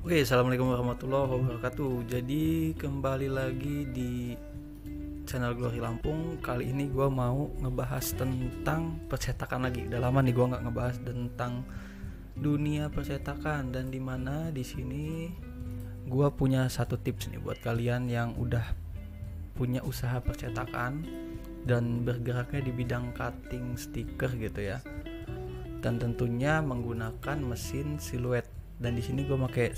Oke, assalamualaikum warahmatullahi wabarakatuh. Jadi kembali lagi di channel Glory Lampung. Kali ini gue mau ngebahas tentang percetakan lagi. Udah lama nih gue nggak ngebahas tentang dunia percetakan, dan dimana di sini gue punya satu tips nih buat kalian yang udah punya usaha percetakan dan bergeraknya di bidang cutting stiker gitu ya. Dan tentunya menggunakan mesin siluet. Dan di sini gue pakai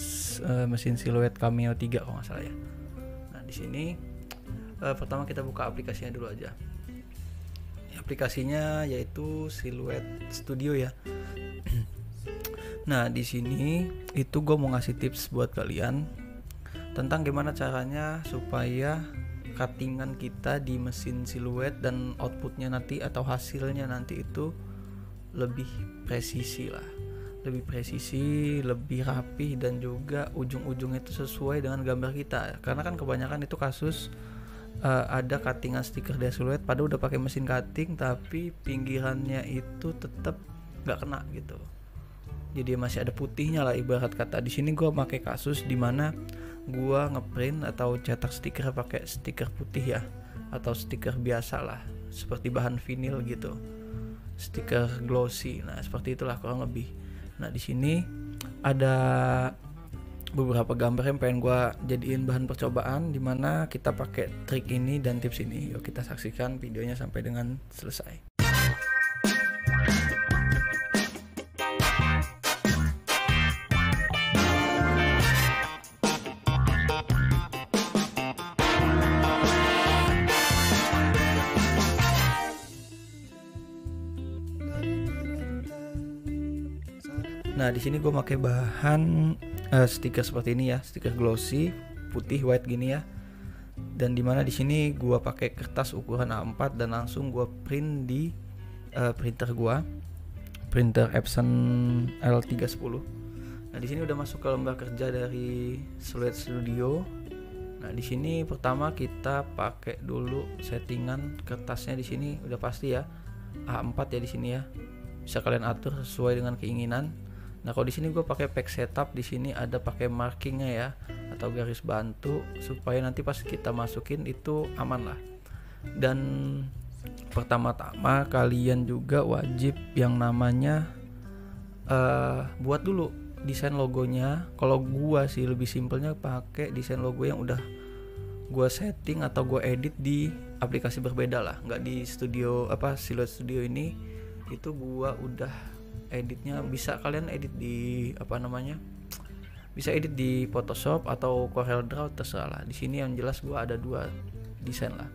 mesin siluet Cameo 3 kalau nggak salah ya. Nah di sini pertama kita buka aplikasinya dulu aja. Aplikasinya yaitu Silhouette Studio ya. Nah di sini itu gue mau ngasih tips buat kalian tentang gimana caranya supaya cuttingan kita di mesin siluet dan outputnya nanti atau hasilnya nanti itu lebih presisi lah, lebih presisi, lebih rapi, dan juga ujung-ujungnya itu sesuai dengan gambar kita. Karena kan kebanyakan itu kasus ada cuttingan stiker dari siluet pada udah pakai mesin cutting tapi pinggirannya itu tetap nggak kena gitu. Jadi masih ada putihnya lah ibarat kata. Di sini gue pakai kasus dimana gue ngeprint atau cetak stiker pakai stiker putih ya, atau stiker biasa lah, seperti bahan vinil gitu, stiker glossy. Nah seperti itulah kurang lebih. Nah di sini ada beberapa gambar yang pengen gue jadiin bahan percobaan, dimana kita pakai trik ini dan tips ini. Yuk kita saksikan videonya sampai dengan selesai. Nah di sini gue pakai bahan stiker seperti ini ya, stiker glossy putih white gini ya. Dan dimana di sini gue pakai kertas ukuran A4 dan langsung gue print di printer gue, printer Epson L310. Nah di sini udah masuk ke lembar kerja dari Silhouette Studio. Nah di sini pertama kita pakai dulu settingan kertasnya. Di sini udah pasti ya A4 ya di sini ya. Bisa kalian atur sesuai dengan keinginan. Nah kalau di sini gue pakai pack setup, di sini ada pakai markingnya ya, atau garis bantu supaya nanti pas kita masukin itu aman lah. Dan pertama-tama kalian juga wajib yang namanya buat dulu desain logonya. Kalau gue sih lebih simpelnya pakai desain logo yang udah gue setting atau gue edit di aplikasi berbeda lah, nggak di studio Silhouette Studio ini. Itu gue udah editnya, bisa kalian edit di bisa edit di Photoshop atau Corel Draw, terserah lah. Di sini yang jelas gue ada dua desain lah.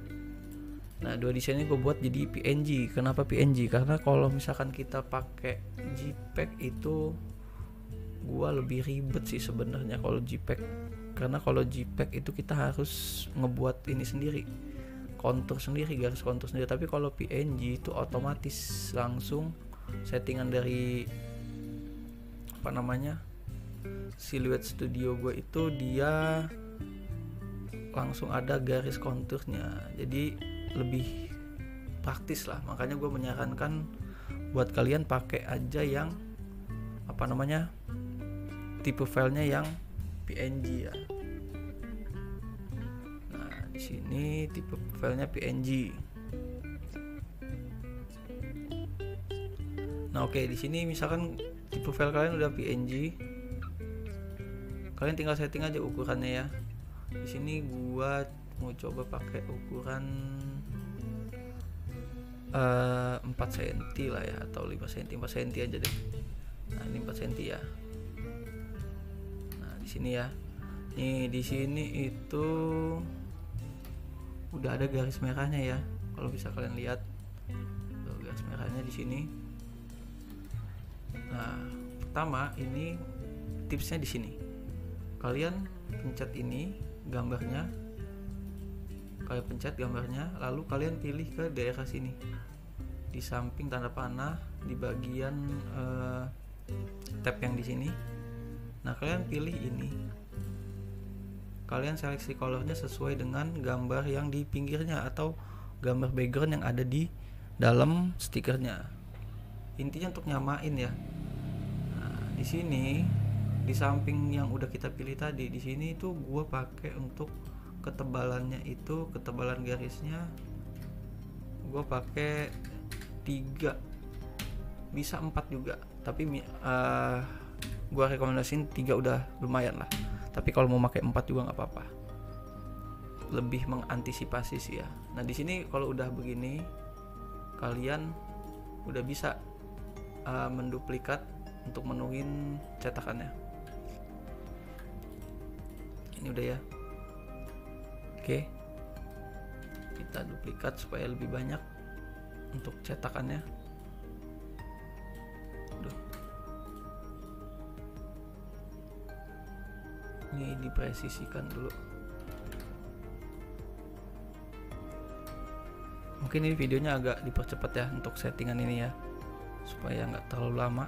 Nah dua desain ini gue buat jadi PNG. Kenapa PNG? Karena kalau misalkan kita pakai JPEG itu gue lebih ribet sih sebenarnya kalau JPEG. Karena kalau JPEG itu kita harus ngebuat ini sendiri, kontur sendiri, garis kontur sendiri. Tapi kalau PNG itu otomatis langsung settingan dari Silhouette Studio gue itu dia langsung ada garis konturnya, jadi lebih praktis lah. Makanya gue menyarankan buat kalian pakai aja yang tipe filenya yang PNG ya. Nah di sini tipe filenya PNG. Nah oke, di sini misalkan tipe file kalian udah PNG, kalian tinggal setting aja ukurannya ya. Di sini gua mau coba pakai ukuran 4 cm lah ya, atau 5 cm, 4 cm aja deh. Nah ini 4 cm ya. Nah di sini ya, nih di sini itu udah ada garis merahnya ya. Kalau bisa kalian lihat, tuh, garis merahnya di sini. Nah, pertama ini tipsnya di sini. Kalian pencet ini gambarnya, kalian pencet gambarnya, lalu kalian pilih ke daerah sini, di samping tanda panah, di bagian tab yang di sini. Nah, kalian pilih ini. Kalian seleksi colornya sesuai dengan gambar yang di pinggirnya atau gambar background yang ada di dalam stikernya. Intinya untuk nyamain ya. Di sini di samping yang udah kita pilih tadi, di sini tuh gua pakai untuk ketebalannya itu, ketebalan garisnya gua pakai 3, bisa 4 juga, tapi gua rekomendasiin 3 udah lumayan lah. Tapi kalau mau pakai 4 juga nggak apa-apa, lebih mengantisipasi sih ya. Nah di sini kalau udah begini kalian udah bisa menduplikat untuk menuhin cetakannya. Ini udah ya. Oke, kita duplikat supaya lebih banyak untuk cetakannya. Ini dipresisikan dulu. Mungkin ini videonya agak dipercepat ya untuk settingan ini ya, supaya nggak terlalu lama.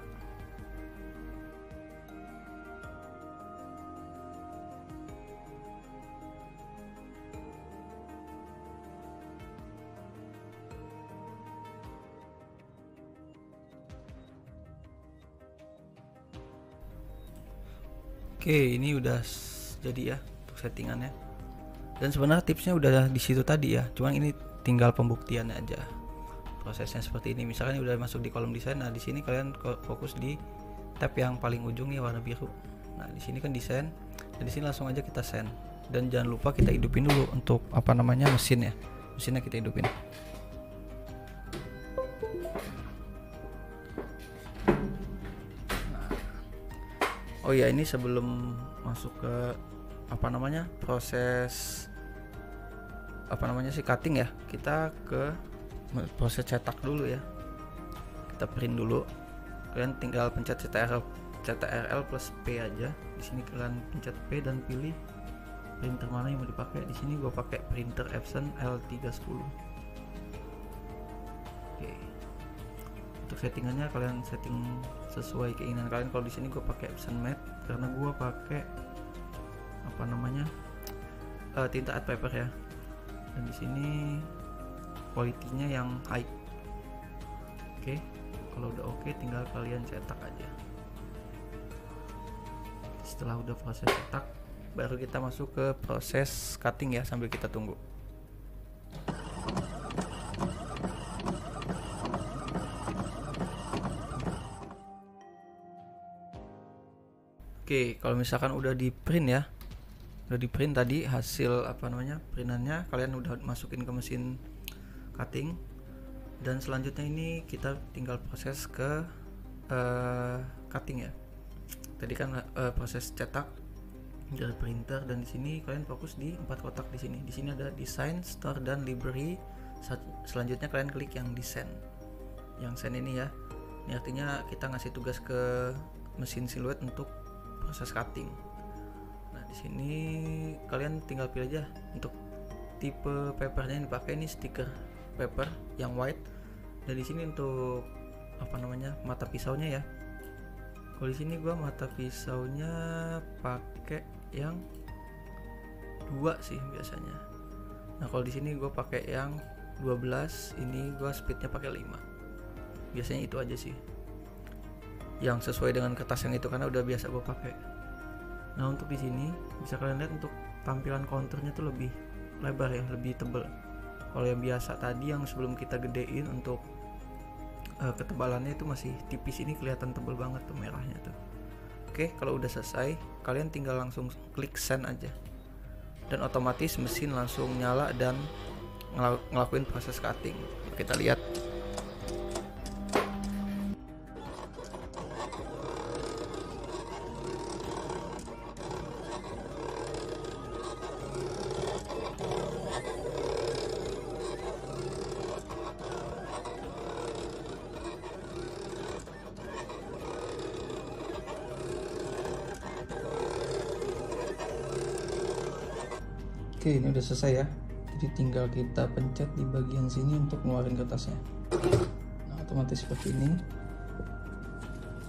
Oke, ini udah jadi ya untuk settingannya. Dan sebenarnya tipsnya udah di situ tadi ya, cuman ini tinggal pembuktiannya aja. Prosesnya seperti ini. Misalkan udah masuk di kolom desain, nah di sini kalian fokus di tab yang paling ujung nih warna biru. Nah di sini kan desain, dan di sini langsung aja kita send. Dan jangan lupa kita hidupin dulu untuk apa namanya mesin ya. Mesinnya kita hidupin. Oh ya, ini sebelum masuk ke apa namanya proses apa namanya sih cutting ya, kita ke proses cetak dulu ya. Kita print dulu. Kalian tinggal pencet CTRL plus P aja. Di sini kalian pencet P dan pilih printer mana yang mau dipakai. Di sini gue pakai printer Epson L310. Oke. Untuk settingannya kalian setting sesuai keinginan kalian. Kalau di sini gue pakai Epson Matte karena gue pakai apa namanya tinta art paper ya. Dan di sini kualitinya yang high. Oke, kalau udah oke tinggal kalian cetak aja. Setelah udah proses cetak, baru kita masuk ke proses cutting ya, sambil kita tunggu. Oke, kalau misalkan udah di print ya, udah di print tadi hasil apa namanya printannya, kalian udah masukin ke mesin cutting. Dan selanjutnya ini kita tinggal proses ke cutting ya. Tadi kan proses cetak dari printer, dan di sini kalian fokus di 4 kotak di sini. Di sini ada design, store, dan library. Selanjutnya kalian klik yang design, yang send ini ya. Ini artinya kita ngasih tugas ke mesin Silhouette untuk proses cutting. Nah di sini kalian tinggal pilih aja untuk tipe papernya yang dipakai. Ini stiker paper yang white. Dan di sini untuk apa namanya mata pisaunya ya. Kalau di sini gua mata pisaunya pakai yang 2 sih biasanya. Nah kalau di sini gue pakai yang 12. Ini gue speednya pakai 5. Biasanya itu aja sih yang sesuai dengan kertas yang itu, karena udah biasa gue pakai. Nah untuk di sini bisa kalian lihat untuk tampilan counternya tuh lebih lebar ya, lebih tebal. Kalau yang biasa tadi yang sebelum kita gedein untuk ketebalannya itu masih tipis, ini kelihatan tebal banget tuh merahnya tuh. Oke, kalau udah selesai kalian tinggal langsung klik send aja, dan otomatis mesin langsung nyala dan ngelakuin proses cutting. Kita lihat. Oke, ini udah selesai ya. Jadi tinggal kita pencet di bagian sini untuk ngeluarin kertasnya. Nah, otomatis seperti ini.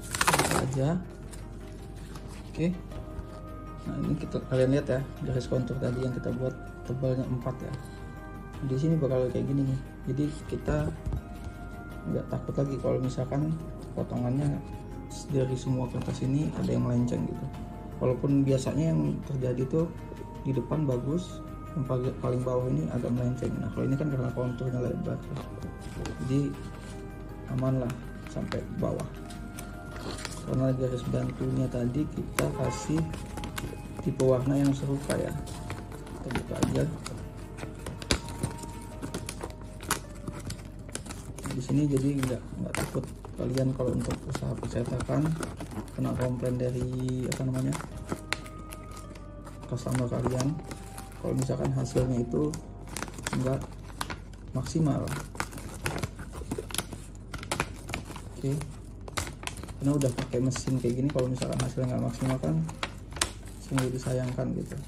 Kita aja. Oke. Nah, ini kalian lihat ya, garis kontur tadi yang kita buat tebalnya 4 ya. Di sini bakal kayak gini nih. Jadi kita nggak takut lagi kalau misalkan potongannya dari semua kertas ini ada yang melenceng gitu. Walaupun biasanya yang terjadi tuh di depan bagus, yang paling bawah ini agak melenceng. Nah kalau ini kan karena konturnya lebar, jadi aman lah sampai bawah. Karena garis bantunya tadi kita kasih tipe warna yang serupa ya, kita buka aja. Di sini jadi nggak takut kalian kalau untuk usaha percetakan kena komplain dari customer kalian kalau misalkan hasilnya itu nggak maksimal. Oke, karena udah pakai mesin kayak gini, kalau misalkan hasilnya nggak maksimal kan sungguh disayangkan gitu.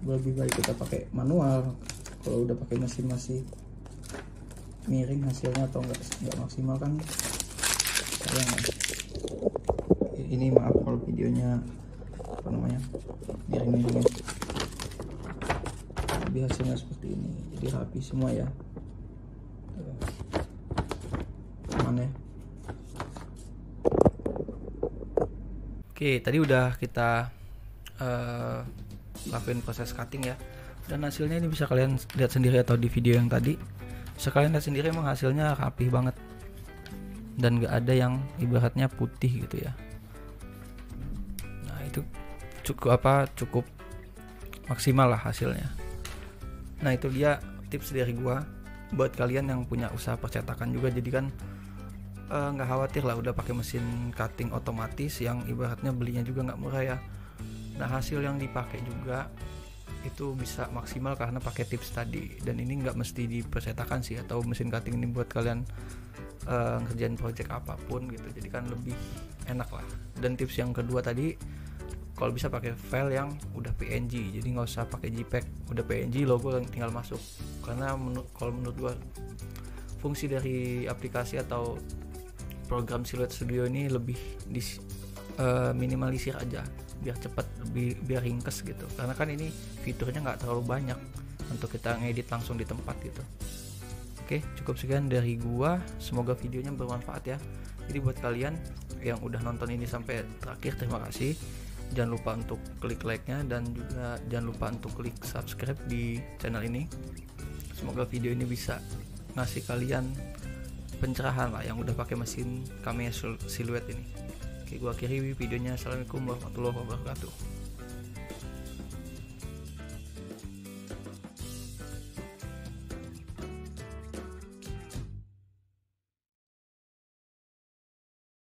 Lebih baik kita pakai manual. Kalau udah pakai mesin masih miring hasilnya atau nggak maksimal kan sayang ya. Ini maaf kalau videonya miring-miring, tapi hasilnya seperti ini, jadi rapi semua ya. Aman ya. Oke, tadi udah kita lakuin proses cutting ya, dan hasilnya ini bisa kalian lihat sendiri atau di video yang tadi bisa kalian lihat sendiri, emang hasilnya rapi banget dan gak ada yang ibaratnya putih gitu ya. Nah itu cukup maksimal lah hasilnya. Nah itu dia tips dari gua buat kalian yang punya usaha percetakan juga, jadi kan nggak khawatir lah udah pakai mesin cutting otomatis yang ibaratnya belinya juga nggak murah ya. Nah hasil yang dipakai juga itu bisa maksimal karena pakai tips tadi, dan ini nggak mesti di percetakan sih atau mesin cutting ini buat kalian ngerjain project apapun gitu, jadi kan lebih enak lah. Dan tips yang kedua tadi, kalau bisa pakai file yang udah PNG, jadi nggak usah pakai JPEG, udah PNG logo tinggal masuk. Karena kalau menurut gua fungsi dari aplikasi atau program Silhouette Studio ini lebih minimalisir aja biar cepat, biar ringkes gitu, karena kan ini fiturnya nggak terlalu banyak untuk kita ngedit langsung di tempat gitu. Oke, cukup sekian dari gua, semoga videonya bermanfaat ya. Jadi buat kalian yang udah nonton ini sampai terakhir, terima kasih. Jangan lupa untuk klik like-nya, dan juga jangan lupa untuk klik subscribe di channel ini. Semoga video ini bisa ngasih kalian pencerahan lah yang udah pakai mesin Kamiya Silhouette ini. Oke, gua akhiri videonya. Assalamualaikum warahmatullahi wabarakatuh.